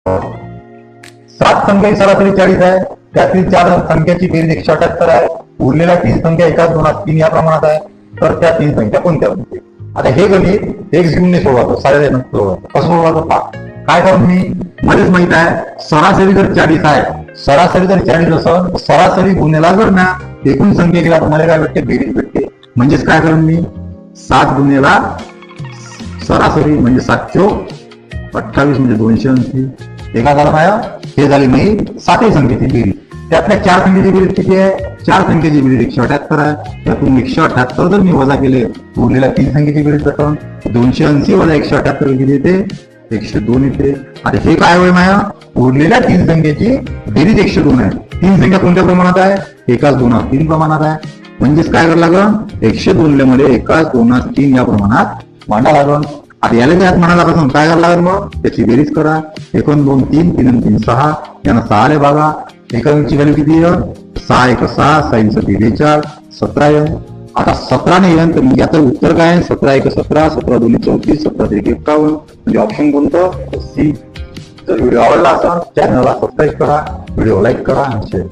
सात संख्या सरासरी 40 आहे, त्यातील 4 संख्याची बेरीज 178 आहे, उरलेल्या 3 संख्या एकाच 2 3 या प्रमाणात आहे. तर त्या 3 संख्या कोणत्या होतील? आता हे गणित एक घेऊन सोडवतो, साऱ्या सोडवतो. कसं सोडवतो पहा. काय करू मी, मलाच माहित आहे सरासरी जर 40 आहे, सरासरी जर 40 असेल, सरासरी गुन्हेला जर ना एकूण संख्या केला तर मला काय भेटते, बेरीज भेटते. म्हणजेच काय करू मी, 7 गुन्हेला सरासरी म्हणजे 728 म्हणजे 280. एका झाला माया, हे झाली नाही 7 संख्येची बेरीज. त्यातल्या 4 संख्येची बेरीज किती आहे, 4 संख्येची बेरीज 178 आहे. त्यातून 178 जर मी वजा केले, उरलेल्या 3 संख्येची बेरीज जातो. 280 वजा 178 किती येते, 102 येते. आता हे काय होय माया, उरलेल्या 3 संख्येची बेरीज 102 आहे. 3 संख्या कोणत्या प्रमाणात आहे, एकाच 2 3 प्रमाणात आहे. म्हणजेच काय करावं लागेल, 102 मध्ये एकाच 2 3 या प्रमाणात मांडा लागेल. आता याला त्यात म्हणाला पासून काय करावं लागेल, मग त्याची बेरीज करा. 1 2 3 3 3 6 यांना 6 ने भागा. एकाची व्हॅल्यू किती आहे, 6 1 6 6 42 17 आहे. आता 17 ने येईल तर याचं उत्तर काय आहे, 17 1 17 17 2 34 17 1 51. म्हणजे ऑप्शन कोणतं, सी. जर व्हिडिओ आवडला असेल चॅनलला सबस्क्राईब करा, व्हिडिओ लाईक करा आणि शेअर.